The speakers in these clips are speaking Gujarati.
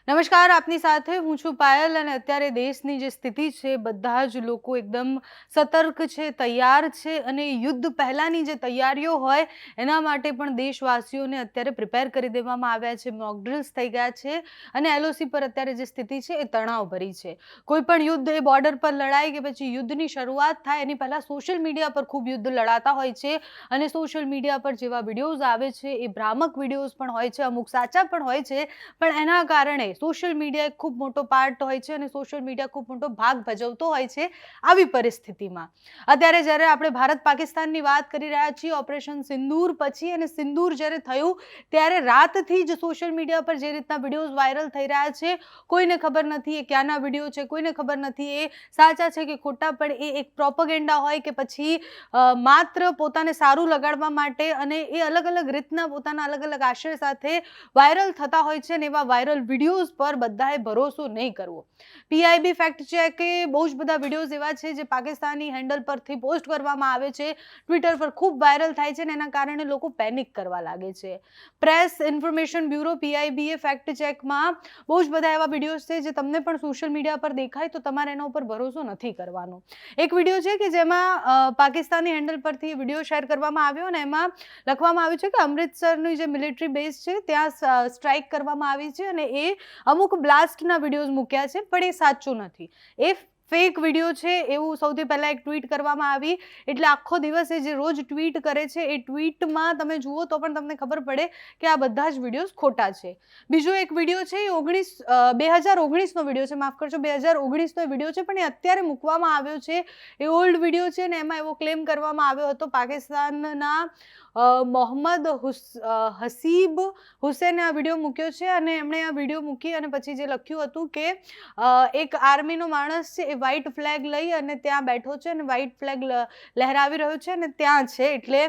નમસ્કાર, આપની સાથે હું છું પાયલ અને અત્યારે દેશની જે સ્થિતિ છે બધા જ લોકો એકદમ સતર્ક છે, તૈયાર છે અને યુદ્ધ પહેલાંની જે તૈયારીઓ હોય એના માટે પણ દેશવાસીઓને અત્યારે પ્રિપેર કરી દેવામાં આવ્યા છે. મોક ડ્રિલ્સ થઈ ગયા છે અને એલઓસી પર અત્યારે જે સ્થિતિ છે એ તણાવભરી છે. કોઈ પણ યુદ્ધ એ બોર્ડર પર લડાય કે પછી યુદ્ધની શરૂઆત થાય એની પહેલાં સોશિયલ મીડિયા પર ખૂબ યુદ્ધ લડાતા હોય છે અને સોશિયલ મીડિયા પર જેવા વિડીયોઝ આવે છે એ ભ્રામક વિડીયોઝ પણ હોય છે, અમુક સાચા પણ હોય છે, પણ એના કારણે સોશિયલ મીડિયા એક ખૂબ મોટો પાર્ટ હોય છે અને સોશિયલ મીડિયા ખૂબ મોટો ભાગ ભજવતો હોય છે. આવી પરિસ્થિતિમાં અત્યારે જ્યારે આપણે ભારત પાકિસ્તાનની વાત કરી રહ્યા છીએ, ઓપરેશન સિંદૂર પછી અને સિંદૂર જ્યારે થયું ત્યારે રાતથી જ સોશિયલ મીડિયા પર જે રીતના વિડીયોઝ વાયરલ થઈ રહ્યા છે, કોઈને ખબર નથી એ ક્યાંના વિડીયો છે, કોઈને ખબર નથી એ સાચા છે કે ખોટા, પણ એ એક પ્રોપેગેન્ડા હોય કે પછી માત્ર પોતાને સારું લગાડવા માટે અને એ અલગ અલગ રીતના પોતાના અલગ અલગ આશય સાથે વાયરલ થતા હોય છે અને એવા વાયરલ વિડીયોઝ પર બધાએ ભરોસો નહીં કરવો. પીઆઈબી ફેક્ટ ચેકે બહુ જ બધા વિડીયોઝ એવા છે જે પાકિસ્તાની હેન્ડલ પરથી પોસ્ટ કરવામાં આવે છે, ટ્વિટર પર ખૂબ વાયરલ થાય છે અને એના કારણે લોકો પેનિક કરવા લાગે છે. પ્રેસ ઇન્ફોર્મેશન બ્યુરો પીઆઈબીએ ફેક્ટ ચેકમાં બહુ જ બધા એવા વિડીયોઝ છે જે તમને પણ સોશિયલ મીડિયા પર દેખાય તો તમારે એના ઉપર ભરોસો નથી કરવાનો. એક વિડીયો છે કે જેમાં પાકિસ્તાની હેન્ડલ પરથી વિડીયો શેર કરવામાં આવ્યો અને એમાં લખવામાં આવ્યું છે કે અમૃતસરની જે મિલિટરી બેઝ છે ત્યાં સ્ટ્રાઇક કરવામાં આવી છે અને એ અમુક બ્લાસ્ટના વિડીયોઝ મૂક્યા છે, પણ એ સાચું નથી, એ ફેક વિડીયો છે એવું સૌથી પહેલાં એક ટ્વીટ કરવામાં આવી. એટલે આખો દિવસ એ જે રોજ ટ્વીટ કરે છે એ ટ્વીટમાં તમે જુઓ તો પણ તમને ખબર પડે કે આ બધા જ વિડીયોઝ ખોટા છે. બીજો એક વિડીયો છે એ 2019નો વિડીયો છે, માફ કરજો 2019નો વિડીયો છે, પણ એ અત્યારે મૂકવામાં આવ્યો છે. એ ઓલ્ડ વિડીયો છે ને એમાં એવો ક્લેમ કરવામાં આવ્યો હતો પાકિસ્તાનના મોહમ્મદ હસીબ હુસેને આ વિડીયો મૂક્યો છે અને એમણે આ વિડીયો મૂકી અને પછી જે લખ્યું હતું કે એક આર્મીનો માણસ છે એ વ્હાઇટ ફ્લેગ લઈ અને ત્યાં બેઠો છે અને વ્હાઇટ ફ્લેગ લહેરાવી રહ્યો છે અને ત્યાં છે, એટલે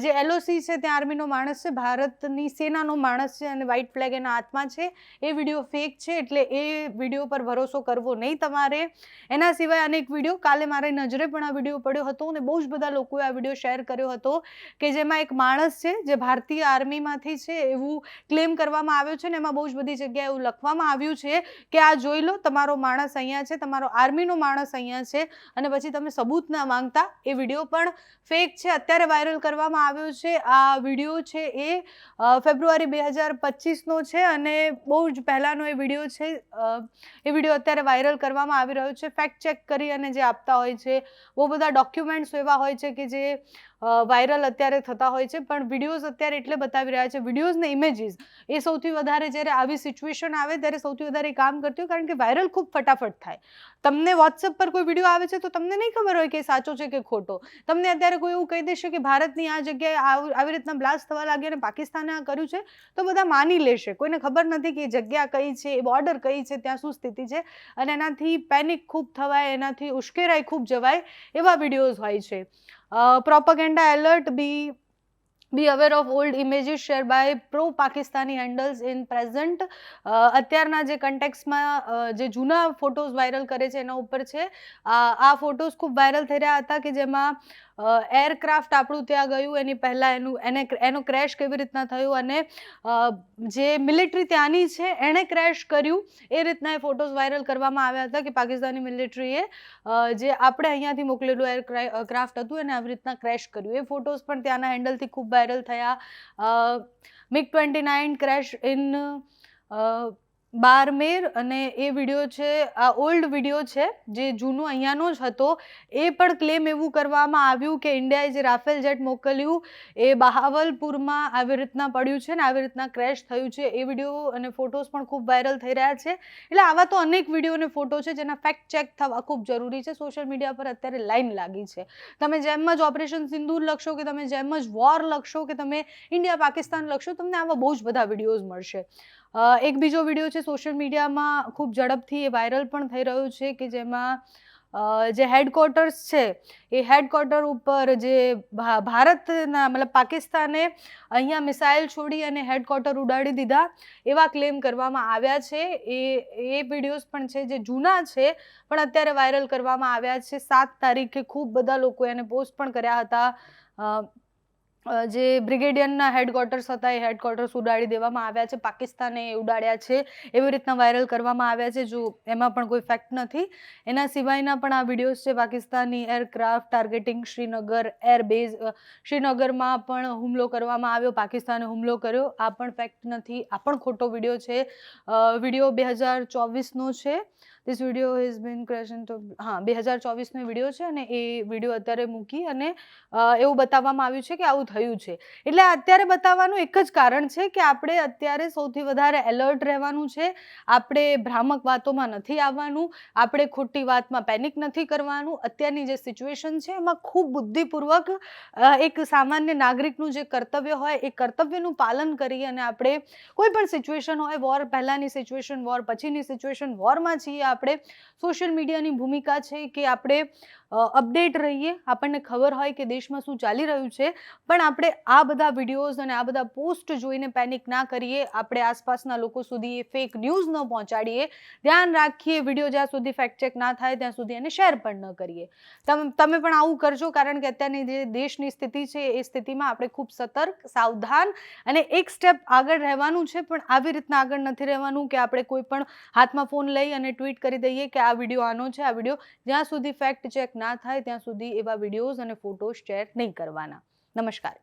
જે એલઓસી છે ત્યાં આર્મીનો માણસ છે, ભારતની સેનાનો માણસ છે અને વ્હાઇટ ફ્લેગ એના હાથમાં છે. એ વિડીયો ફેક છે, એટલે એ વિડીયો પર ભરોસો કરવો નહીં તમારે. એના સિવાય અનેક વિડીયો, કાલે મારી નજરે પણ આ વિડીયો પડ્યો હતો અને બહુ જ બધા લોકોએ આ વિડીયો શેર કર્યો હતો કે જેમાં એક માણસ છે જે ભારતીય આર્મીમાંથી છે એવું ક્લેમ કરવામાં આવ્યું છે ને એમાં બહુ જ બધી જગ્યાએ એવું લખવામાં આવ્યું છે કે આ જોઈ લો, તમારો માણસ અહીંયા છે, તમારો આર્મીનો માણસ અહીંયા છે, અને પછી તમે સબૂત ના માંગતા. એ વિડીયો પણ ફેક છે, અત્યારે વાયરલ કરવામાં આવ્યો છે. આ વિડીયો છે એ ફેબ્રુઆરી 2025નો છે અને બહુ જ પહેલાંનો એ વિડીયો છે. એ વિડીયો અત્યારે વાયરલ કરવામાં આવી રહ્યો છે. ફેક્ટ ચેક કરી અને જે આપતા હોય છે, બહુ બધા ડોક્યુમેન્ટ્સ એવા હોય છે કે જે વાયરલ અત્યારે થતા હોય છે, પણ વિડીયોઝ અત્યારે એટલે બતાવી રહ્યા છે, વિડીયોઝ ને ઇમેજીસ એ સૌથી વધારે જ્યારે આવી સિચ્યુએશન આવે ત્યારે સૌથી વધારે કામ કરતી હોય, કારણ કે વાયરલ ખૂબ ફટાફટ થાય. તમને વોટ્સએપ પર કોઈ વિડીયો આવે છે તો તમને નહીં ખબર હોય કે સાચો છે કે ખોટો. તમને અત્યારે કોઈ એવું કહી દેશે કે ભારતની આ જગ્યાએ આવી રીતના બ્લાસ્ટ થવા લાગી અને પાકિસ્તાને આ કર્યું છે તો બધા માની લેશે. કોઈને ખબર નથી કે એ જગ્યા કઈ છે, એ બોર્ડર કઈ છે, ત્યાં શું સ્થિતિ છે, અને એનાથી પેનિક ખૂબ થવાય, એનાથી ઉશ્કેરાઈ ખૂબ જવાય એવા વિડીયોઝ હોય છે. Propaganda alert, be aware of old images share by pro Pakistani handles in present. અત્યારના જે કન્ટેક્સમાં જે જૂના ફોટોઝ વાયરલ કરે છે એના ઉપર છે. આ ફોટોઝ ખૂબ વાયરલ થઈ રહ્યા હતા કે જેમાં એરક્રાફ્ટ આપણું ત્યાં ગયું એની પહેલાં એનો ક્રેશ કેવી રીતના થયું અને જે મિલિટરી ત્યાંની છે એણે ક્રેશ કર્યું, એ રીતના એ ફોટોઝ વાયરલ કરવામાં આવ્યા હતા કે પાકિસ્તાની મિલિટરીએ જે આપણે અહીંયાથી મોકલેલું એરક્રાફ્ટ હતું એને આવી રીતના ક્રેશ કર્યું. એ ફોટોઝ પણ ત્યાંના હેન્ડલથી ખૂબ વાયરલ થયા. MiG-29 ક્રેશ ઇન બારમેર, અને એ વિડીયો છે, આ ઓલ્ડ વિડીયો છે જે જૂનો અહીંયાનો જ હતો. એ પણ ક્લેમ એવું કરવામાં આવ્યું કે ઇન્ડિયાએ જે રાફેલ જેટ મોકલ્યું એ બહાવલપુરમાં આવી રીતના પડ્યું છે ને આવી રીતના ક્રેશ થયું છે. એ વિડીયો અને ફોટોઝ પણ ખૂબ વાયરલ થઈ રહ્યા છે. એટલે આવા તો અનેક વિડીયો અને ફોટો છે જેના ફેક્ટ ચેક થવા ખૂબ જરૂરી છે. સોશિયલ મીડિયા પર અત્યારે લાઈન લાગી છે. તમે જેમ જ ઓપરેશન સિંદૂર લખશો કે તમે જેમ જ વોર લખશો કે તમે ઇન્ડિયા પાકિસ્તાન લખશો, તમને આવા બહુ જ બધા વિડીયોઝ મળશે. એક બીજો વિડીયો છે સોશિયલ મીડિયામાં ખૂબ ઝડપથી એ વાયરલ પણ થઈ રહ્યો છે કે જેમાં જે હેડક્વાર્ટર્સ છે એ હેડક્વાર્ટર ઉપર જે ભારતના મતલબ પાકિસ્તાને અહીંયા મિસાઇલ છોડી અને હેડક્વાર્ટર ઉડાડી દીધા એવા ક્લેમ કરવામાં આવ્યા છે. એ વિડીયોઝ પણ છે જે જૂના છે પણ અત્યારે વાયરલ કરવામાં આવ્યા છે. 7 તારીખે ખૂબ બધા લોકો એને પોસ્ટ પણ કર્યા હતા. જે બ્રિગેડિયરના હેડક્વાર્ટર્સ હતા એ હેડક્વાર્ટર્સ ઉડાડી દેવામાં આવ્યા છે, પાકિસ્તાને ઉડાડ્યા છે, એવી રીતના વાયરલ કરવામાં આવ્યા છે, જો એમાં પણ કોઈ ફેક્ટ નથી. એના સિવાયના પણ આ વિડીયોઝ છે, Pakistani aircraft targeting Srinagar airbase, શ્રીનગરમાં પણ હુમલો કરવામાં આવ્યો, પાકિસ્તાને હુમલો કર્યો, આ પણ ફેક્ટ નથી, આ પણ ખોટો વિડીયો છે. વિડીયો 2024નો છે. ધીસ વિડીયો હેઝ બીન ક્રેશન, તો હા 2024નો વિડીયો છે અને એ વિડીયો અત્યારે મૂકી અને એવું બતાવવામાં આવ્યું છે કે આવું થયું છે. એટલે અત્યારે બતાવવાનું એક જ કારણ છે કે આપણે અત્યારે સૌથી વધારે એલર્ટ રહેવાનું છે, આપણે ભ્રામક વાતોમાં નથી આવવાનું, આપણે ખોટી વાતમાં પેનિક નથી કરવાનું. અત્યારની જે સિચ્યુએશન છે એમાં ખૂબ બુદ્ધિપૂર્વક એક સામાન્ય નાગરિકનું જે કર્તવ્ય હોય એ કર્તવ્યનું પાલન કરી અને આપણે કોઈ પણ સિચ્યુએશન હોય, વોર પહેલાંની સિચ્યુએશન, વોર પછીની સિચ્યુએશન, વોરમાં છીએ આપણે, સોશિયલ મીડિયાની ભૂમિકા છે કે આપણે અપડેટ રહીએ, આપણને ખબર હોય કે દેશમાં શું ચાલી રહ્યું છે, પણ આપણે આ બધા વિડીયોઝ અને આ બધા પોસ્ટ જોઈને પેનિક ના કરીએ, આપણે આસપાસના લોકો સુધી એ ફેક ન્યૂઝ ન પહોંચાડીએ, ધ્યાન રાખીએ, વિડીયો જ્યાં સુધી ફેક્ટ ચેક ના થાય ત્યાં સુધી એને શેર પણ ન કરીએ. તમે પણ આવું કરજો, કારણ કે અત્યારની જે દેશની સ્થિતિ છે એ સ્થિતિમાં આપણે ખૂબ સતર્ક, સાવધાન અને એક સ્ટેપ આગળ રહેવાનું છે, પણ આવી રીતના આગળ નથી રહેવાનું કે આપણે કોઈ પણ હાથમાં ફોન લઈ અને ટ્વીટ કરી દઈએ કે આ વિડીયો આનો છે, આ વિડીયો, જ્યાં સુધી ફેક્ટ ચેક ના થાય ત્યાં સુધી એવા વિડીયોઝ અને ફોટોઝ શેર નહીં કરવાના. નમસ્કાર.